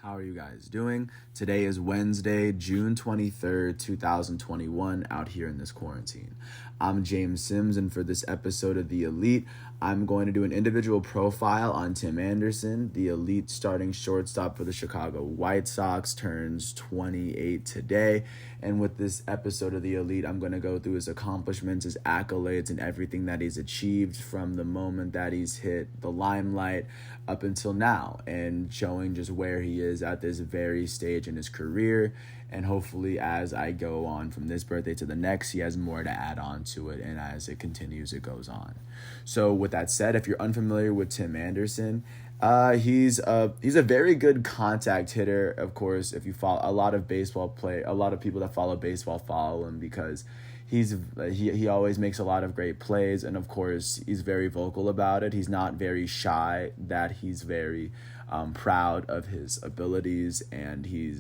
How are you guys doing? Today is Wednesday, June 23rd, 2021, out here in this quarantine. I'm James Sims, and for this episode of The Elite, I'm going to do an individual profile on Tim Anderson, the elite starting shortstop for the Chicago White Sox, turns 28 today. And with this episode of The Elite, I'm going to go through his accomplishments, his accolades, and everything that he's achieved from the moment that he's hit the limelight up until now, and showing just where he is at this very stage in his career. And hopefully as I go on from this birthday to the next, he has more to add on to it, and as it continues, it goes on. So with that said, if you're unfamiliar with Tim Anderson, he's a very good contact hitter. Of course, if you follow a lot of people that follow baseball follow him because he always makes a lot of great plays, and of course he's very vocal about it. He's not very shy, that he's very proud of his abilities, and he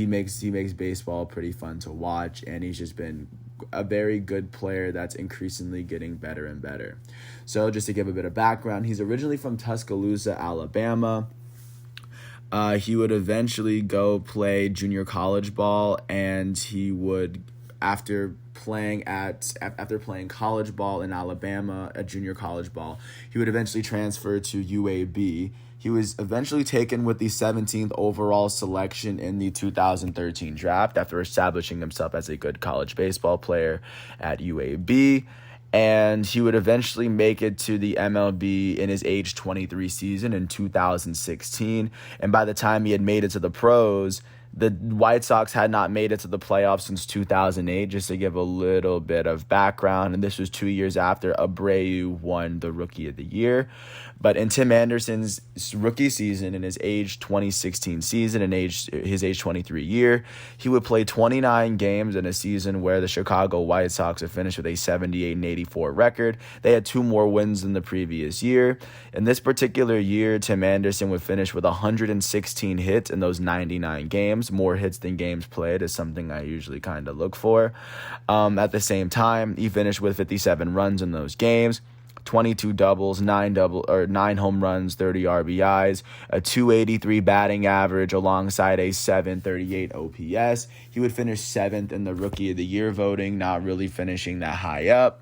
makes baseball pretty fun to watch, and he's just been a very good player that's increasingly getting better and better. So just to give a bit of background, he's originally from Tuscaloosa, Alabama. He would eventually go play junior college ball, and he would, after playing college ball in Alabama at junior college ball, he would eventually transfer to UAB. He was eventually taken with the 17th overall selection in the 2013 draft after establishing himself as a good college baseball player at UAB. And he would eventually make it to the MLB in his age 23 season in 2016. And by the time he had made it to the pros, the White Sox had not made it to the playoffs since 2008, just to give a little bit of background. And this was 2 years after Abreu won the Rookie of the Year. But in Tim Anderson's rookie season, in his age 2016 season, and his age 23 year, he would play 29 games in a season where the Chicago White Sox had finished with a 78-84 record. They had 2 more wins than the previous year. In this particular year, Tim Anderson would finish with 116 hits in those 99 games. More hits than games played is something I usually kind of look for. At the same time, he finished with 57 runs in those games, 22 doubles, 9 home runs, 30 RBIs, a 283 batting average alongside a 738 OPS. He would finish 7th in the Rookie of the Year voting, not really finishing that high up.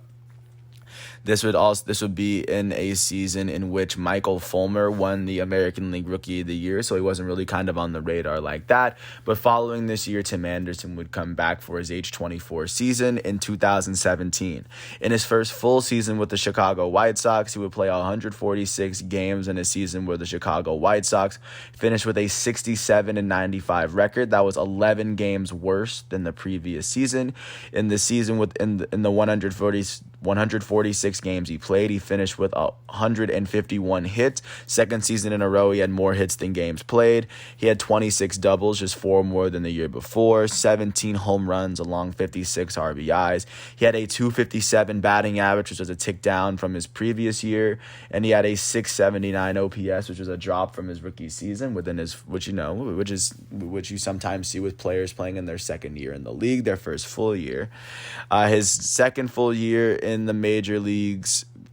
This would be in a season in which Michael Fulmer won the American League Rookie of the Year, so he wasn't really kind of on the radar like that. But following this year, Tim Anderson would come back for his age 24 season in 2017. In his first full season with the Chicago White Sox, he would play 146 games in a season where the Chicago White Sox finished with a 67-95 record. That was 11 games worse than the previous season. In the season in the 146 games he played, he finished with 151 hits. Second season in a row, he had more hits than games played. He had 26 doubles, just 4 more than the year before, 17 home runs along 56 RBIs. He had a 257 batting average, which was a tick down from his previous year, and he had a 679 OPS, which was a drop from his rookie season which you sometimes see with players playing in their second year in the league, their first full year. His second full year in the major leagues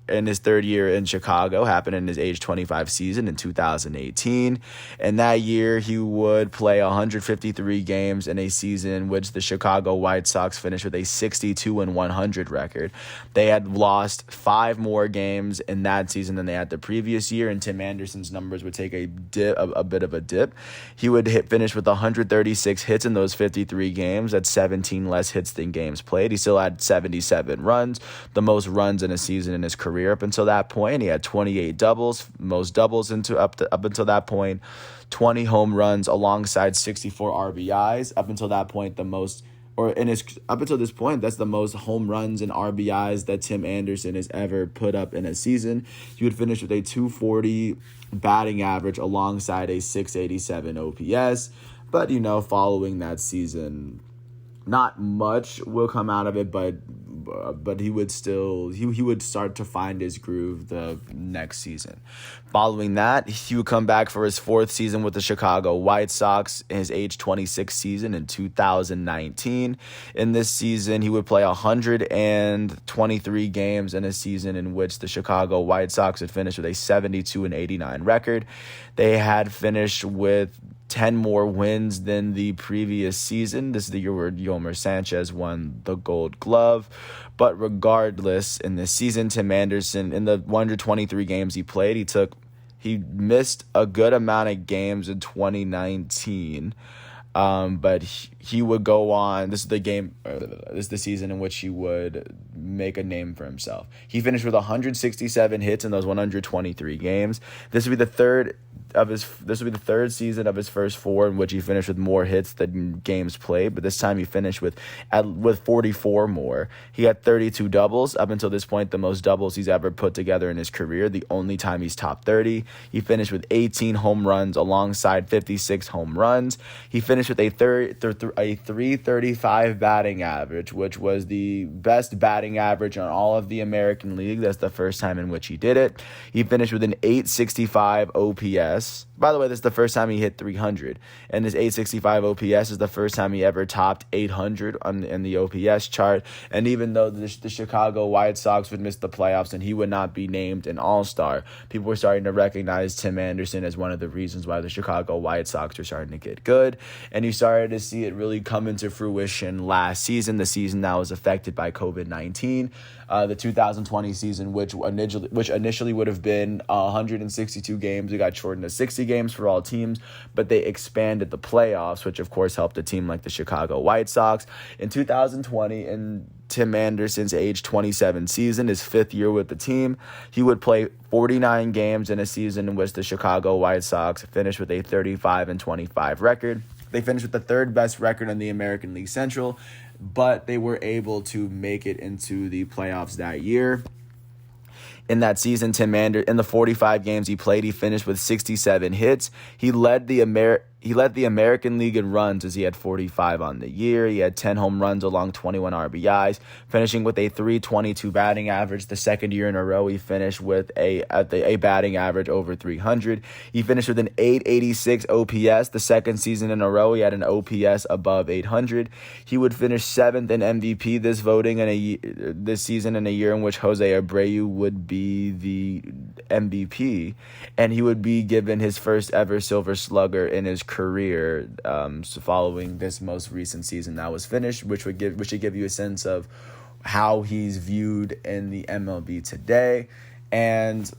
in his third year in Chicago happened in his age 25 season in 2018. And that year, he would play 153 games in a season in which the Chicago White Sox finished with a 62-100 record. They had lost 5 more games in that season than they had the previous year, and Tim Anderson's numbers would take a bit of a dip. He would finish with 136 hits in those 53 games. That's 17 less hits than games played. He still had 77 runs, the most runs in a season in his career up until that point. He had 28 doubles, most doubles up until that point, 20 home runs alongside 64 RBIs. Up until that point, up until this point, that's the most home runs and RBIs that Tim Anderson has ever put up in a season. He would finish with a 240 batting average alongside a 687 OPS. But, following that season, not much will come out of it, but but he would start to find his groove the next season. Following that, he would come back for his fourth season with the Chicago White Sox in his age 26 season in 2019. In this season, he would play 123 games in a season in which the Chicago White Sox had finished with a 72-89 record. They had finished with 10 more wins than the previous season. This is the year where Yolmer Sanchez won the Gold Glove. But regardless, in this season, Tim Anderson, in the 123 games he played, he missed a good amount of games in 2019. But he would go on. This is the season in which he would make a name for himself. He finished with 167 hits in those 123 games. This would be the third season of his first four in which he finished with more hits than games played, but this time he finished with 44 more. He had 32 doubles. Up until this point, the most doubles he's ever put together in his career, the only time he's top 30. He finished with 18 home runs alongside 56 home runs. He finished with a 335 batting average, which was the best batting average on all of the American League. That's the first time in which he did it. He finished with an 865 OPS. By the way, this is the first time he hit 300. And his 865 OPS is the first time he ever topped 800 in the OPS chart. And even though the Chicago White Sox would miss the playoffs and he would not be named an all-star, people were starting to recognize Tim Anderson as one of the reasons why the Chicago White Sox were starting to get good. And you started to see it really come into fruition last season, the season that was affected by COVID-19. The 2020 season, which initially would have been 162 games. It got shortened to 60 games for all teams, but they expanded the playoffs, which of course helped a team like the Chicago White Sox. In 2020, in Tim Anderson's age 27 season, his fifth year with the team, he would play 49 games in a season in which the Chicago White Sox finished with a 35-25 record. They finished with the third best record in the American League Central, but they were able to make it into the playoffs that year. In that season, in the 45 games he played, he finished with 67 hits. He led the American League in runs as he had 45 on the year. He had 10 home runs along 21 RBIs, finishing with a 322 batting average. The second year in a row, he finished with a batting average over 300. He finished with an 886 OPS. The second season in a row, he had an OPS above 800. He would finish seventh in MVP this season in a year in which Jose Abreu would be the MVP, and he would be given his first ever Silver Slugger in his career, following this most recent season that was finished, which should give you a sense of how he's viewed in the MLB today. And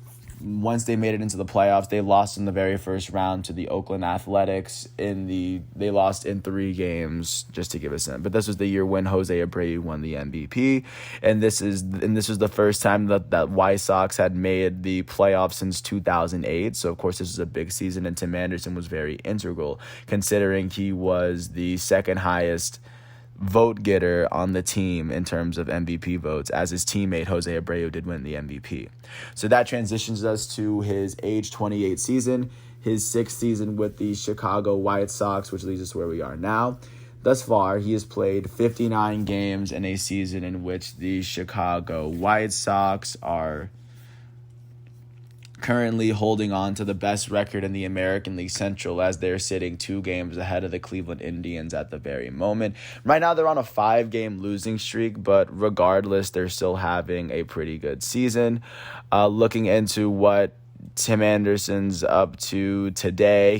once they made it into the playoffs, they lost in the very first round to the Oakland Athletics. They lost in 3 games, just to give a sense. But this was the year when Jose Abreu won the MVP, and this was the first time that White Sox had made the playoffs since 2008. So of course this is a big season, and Tim Anderson was very integral, considering he was the second highest vote getter on the team in terms of MVP votes, as his teammate Jose Abreu did win the MVP. So that transitions us to his age 28 season, his 6th season with the Chicago White Sox, which leads us to where we are now. Thus far, he has played 59 games in a season in which the Chicago White Sox are currently holding on to the best record in the American League Central, as they're sitting 2 games ahead of the Cleveland Indians at the very moment. Right now, they're on a 5-game losing streak, but regardless, they're still having a pretty good season. Looking into what Tim Anderson's up to today,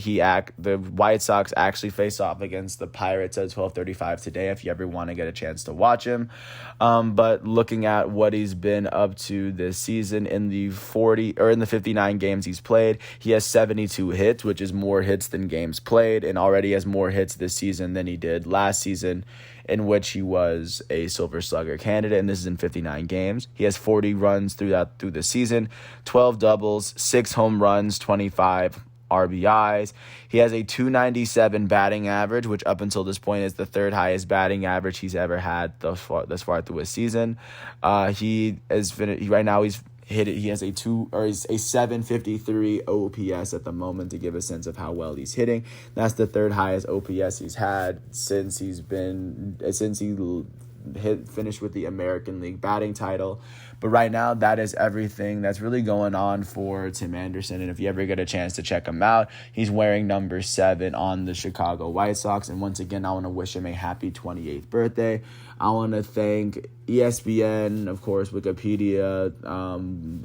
the White Sox actually face off against the Pirates at 12:35 today, if you ever want to get a chance to watch him. But looking at what he's been up to this season, in the 59 games he's played, he has 72 hits, which is more hits than games played, and already has more hits this season than he did last season, in which he was a Silver Slugger candidate, and this is in 59 games. He has 40 runs through the season, 12 doubles, 6 home runs, 25 RBIs. He has a 297 batting average, which up until this point is the third highest batting average he's ever had thus far through a season. He has a 753 OPS at the moment, to give a sense of how well he's hitting. That's the third highest OPS he's had since he finish with the American League batting title. But right now, that is everything that's really going on for Tim Anderson. And if you ever get a chance to check him out, he's wearing number 7 on the Chicago White Sox. And once again, I want to wish him a happy 28th birthday. I want to thank ESPN, of course, Wikipedia,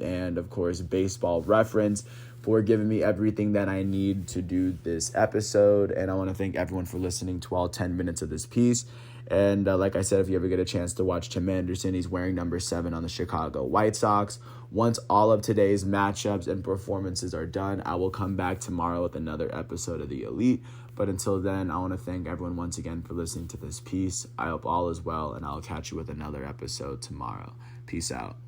and of course, Baseball Reference for giving me everything that I need to do this episode. And I want to thank everyone for listening to all 10 minutes of this piece. And like I said, if you ever get a chance to watch Tim Anderson, he's wearing number 7 on the Chicago White Sox. Once all of today's matchups and performances are done, I will come back tomorrow with another episode of The Elite. But until then, I want to thank everyone once again for listening to this piece. I hope all is well, and I'll catch you with another episode tomorrow. Peace out.